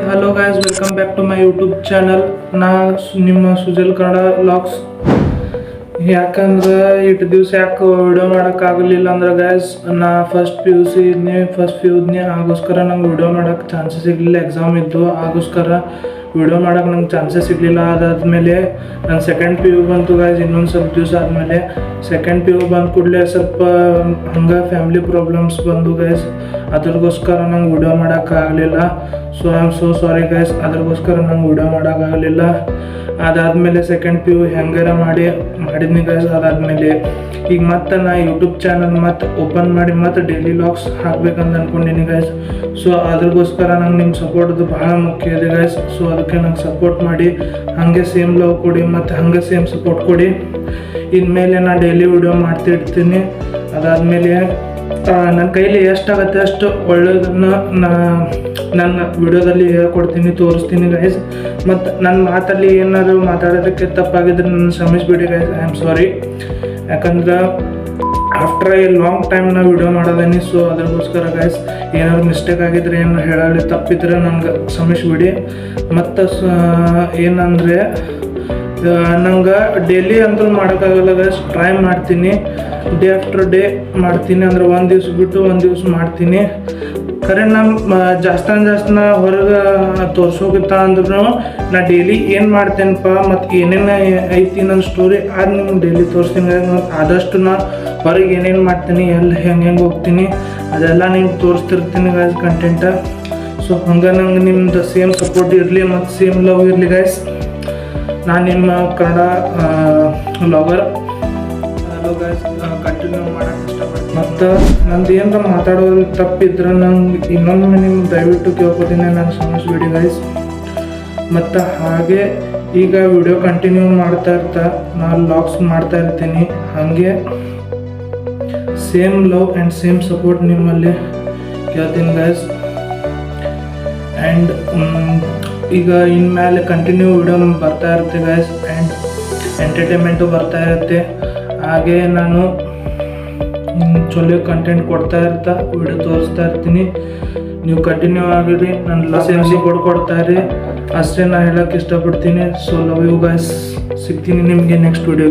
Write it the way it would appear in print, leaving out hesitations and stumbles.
Hello guys, welcome back to my YouTube channel. ನಿಮ್ಮ Sujal Kannada vlogs. ಯಾಕಂದ್ರೆ ಇಷ್ಟು ದಿವಸ ಯಾಕೆ ವಿಡಿಯೋ ಮಾಡೋಕ್ಕಾಗಲಿಲ್ಲ ಅಂದ್ರೆ ಗೈಸ್, ನಾ ಫಸ್ಟ್ ಪಿ ಯು ಇದ್ನಿ ಆಗೋಸ್ಕರ ನಂಗೆ ವಿಡಿಯೋ ಮಾಡೋಕ್ಕೆ ಚಾನ್ಸಸ್ ಸಿಗಲಿಲ್ಲ. ಎಕ್ಸಾಮ್ ಇದ್ದು ಆಗೋಸ್ಕರ ವಿಡಿಯೋ ಮಾಡೋಕೆ ನಂಗೆ ಚಾನ್ಸಸ್ ಸಿಗಲಿಲ್ಲ. ಅದಾದಮೇಲೆ ನನ್ನ ಸೆಕೆಂಡ್ ಪಿ ಯು ಬಂತು ಗೈಸ್. ಇನ್ನೊಂದು ಸ್ವಲ್ಪ ದಿವಸ ಆದಮೇಲೆ ಸೆಕೆಂಡ್ ಪಿ ಯು ಬಂದ ಕೂಡಲೇ ಸ್ವಲ್ಪ ಹಂಗೆ ಫ್ಯಾಮಿಲಿ ಪ್ರಾಬ್ಲಮ್ಸ್ ಬಂದು ಗೈಸ್, ಅದ್ರಗೋಸ್ಕರ ನಂಗೆ ವಿಡಿಯೋ ಮಾಡೋಕ್ಕಾಗಲಿಲ್ಲ. So I am so sorry guys, ಅದ್ರಗೋಸ್ಕರ ನಂಗೆ ವಿಡಿಯೋ ಮಾಡೋಕ್ಕಾಗಲಿಲ್ಲ. ಅದಾದಮೇಲೆ ಸೆಕೆಂಡ್ ಪಿ ಯು ಹೆಂಗಾರ ಮಾಡಿದ್ನಿ ಗೈಸ್. ಅದಾದಮೇಲೆ ಈಗ ಮತ್ತೆ ನಾ ಯೂಟ್ಯೂಬ್ ಚಾನಲ್ ಮತ್ತೆ ಓಪನ್ ಮಾಡಿ ಮತ್ತೆ ಡೈಲಿ ವ್ಲಾಗ್ಸ್ ಹಾಕ್ಬೇಕಂತ ಅಂದ್ಕೊಂಡಿನಿ ಗೈಸ್. ಸೊ ಅದ್ರಗೋಸ್ಕರ ನಂಗೆ ನಿಮ್ಮ ಸಪೋರ್ಟ್ದು ಭಾಳ ಮುಖ್ಯ ಇದೆ ಗೈಸ್. ಸೊ ಅದಕ್ಕೆ ನಂಗೆ ಸಪೋರ್ಟ್ ಮಾಡಿ, ಹಾಗೆ ಸೇಮ್ ಲವ್ ಕೊಡಿ ಮತ್ತು ಹಾಗೆ ಸೇಮ್ ಸಪೋರ್ಟ್ ಕೊಡಿ. ಇನ್ಮೇಲೆ ನಾನು ಡೈಲಿ ವಿಡಿಯೋ ಮಾಡ್ತಿರ್ತೀನಿ. ಅದಾದಮೇಲೆ ನನ್ನ ಕೈಲಿ ಎಷ್ಟಾಗುತ್ತೆ ಅಷ್ಟು ಒಳ್ಳೆಯದನ್ನು ನನ್ನ ವಿಡಿಯೋದಲ್ಲಿ ಹೇಳ್ಕೊಡ್ತೀನಿ, ತೋರಿಸ್ತೀನಿ ಗೈಸ್. ಮತ್ತು ನನ್ನ ಮಾತಲ್ಲಿ ಏನಾದ್ರು ಮಾತಾಡೋದಕ್ಕೆ ತಪ್ಪಾಗಿದ್ರೆ ನನ್ನ ಕ್ಷಮಿಸ್ಬಿಡಿ ಗೈಸ್, ಐ ಆಮ್ ಸಾರಿ. ಯಾಕಂದ್ರೆ ಆಫ್ಟರ್ ಎ ಲಾಂಗ್ ಟೈಮ್ ನಾ ವಿಡಿಯೋ ಮಾಡೋದೇನಿ. ಸೊ ಅದ್ರಗೋಸ್ಕರ ಗೈಸ್ ಏನಾದ್ರು ಮಿಸ್ಟೇಕ್ ಆಗಿದ್ರೆ, ಏನು ಹೇಳಲಿ ತಪ್ಪಿದ್ರೆ ನಂಗೆ ಕ್ಷಮಿಸ್ಬಿಡಿ. ಮತ್ತು ಏನಂದರೆ ನಂಗೆ ಡೈಲಿ ಅಂತೂ ಮಾಡೋಕ್ಕಾಗಲ್ಲ ಗೈಸ್. ಟ್ರೈ ಮಾಡ್ತೀನಿ, ಡೇ ಆಫ್ಟರ್ ಡೇ ಮಾಡ್ತೀನಿ. ಅಂದ್ರೆ ಒಂದು ದಿವ್ಸ ಬಿಟ್ಟು ಒಂದು ದಿವ್ಸ ಮಾಡ್ತೀನಿ. ಖರೆ ನಾನು ಜಾಸ್ತಿ ನಾ ಹೊರಗೆ ತೋರ್ಸೋಗಿತ್ತ ಅಂದ್ರೂ ನಾ ಡೈಲಿ ಏನು ಮಾಡ್ತೇನಪ್ಪ ಮತ್ತು ಏನೇನು ಐತಿ ನನ್ನ ಸ್ಟೋರಿ ಅದು ನಿಮ್ಗೆ ಡೈಲಿ ತೋರಿಸ್ತೀನಿ. ಮತ್ತು ಆದಷ್ಟು ನಾ ಹೊರಗೆ ಏನೇನು ಮಾಡ್ತೀನಿ, ಎಲ್ಲಿ ಹೆಂಗೆ ಹೋಗ್ತೀನಿ ಅದೆಲ್ಲ ನಿಮ್ಗೆ ತೋರಿಸ್ತಿರ್ತೀನಿ ಗೈಸ್ ಕಂಟೆಂಟ. ಸೊ ಹಂಗೆ ನಂಗೆ ನಿಮ್ದು ಸೇಮ್ ಸಪೋರ್ಟ್ ಇರಲಿ ಮತ್ತು ಸೇಮ್ ಲವ್ ಇರಲಿ ಗೈಸ್. ನಾನು ನಿಮ್ಮ Kannada vlogger. Hello guys, continue ಮಾಡೋಕ್ಕೆ ಇಷ್ಟಪಡ್ತೀನಿ. ಮತ್ತು ನಂದು ಏನಾರ ಮಾತಾಡೋದು ತಪ್ಪಿದ್ರೆ ನಂಗೆ ಇನ್ನೊಮ್ಮೆ ನಿಮ್ಗೆ ದಯವಿಟ್ಟು ಕೇಳ್ಕೊತೀನಿ, ನಾನು ಕ್ಷಮಿಸ್ಬಿಡಿ ಗೈಸ್. ಮತ್ತು ಹಾಗೆ ಈಗ ವಿಡಿಯೋ ಕಂಟಿನ್ಯೂ ಮಾಡ್ತಾ ನಾನು ವ್ಲಾಗ್ಸ್ ಮಾಡ್ತಾ ಇರ್ತೀನಿ. ಹಾಗೆ same love and same support ನಿಮ್ಮಲ್ಲಿ ಕೇಳ್ತೀನಿ ಗೈಸ್. ಆ್ಯಂಡ್ ಈಗ ಇನ್ಮೇಲೆ ಕಂಟಿನ್ಯೂ ವಿಡಿಯೋ ಬರ್ತಾ ಇರುತ್ತೆ ಗೈಸ್. ಆ್ಯಂಡ್ ಎಂಟರ್ಟೈನ್ಮೆಂಟು ಬರ್ತಾ ಇರುತ್ತೆ. ಹಾಗೆ ನಾನು ಚೊಲೋ ಕಂಟೆಂಟ್ ಕೊಡ್ತಾ ವಿಡಿಯೋ ತೋರಿಸ್ತಾ ಇರ್ತೀನಿ. ನೀವು ಕಂಟಿನ್ಯೂ ಆಗಿರಿ, ನನ್ನ ಸೇಮ್ ಸಪೋರ್ಟ್ ಕೊಡ್ತಾ ಇರಿ. ಅಷ್ಟೇ ನಾನು ಹೇಳೋಕ್ಕೆ ಇಷ್ಟಪಡ್ತೀನಿ. So love you guys. ಸಿಗ್ತೀನಿ ನಿಮಗೆ ನೆಕ್ಸ್ಟ್ ವಿಡಿಯೋ.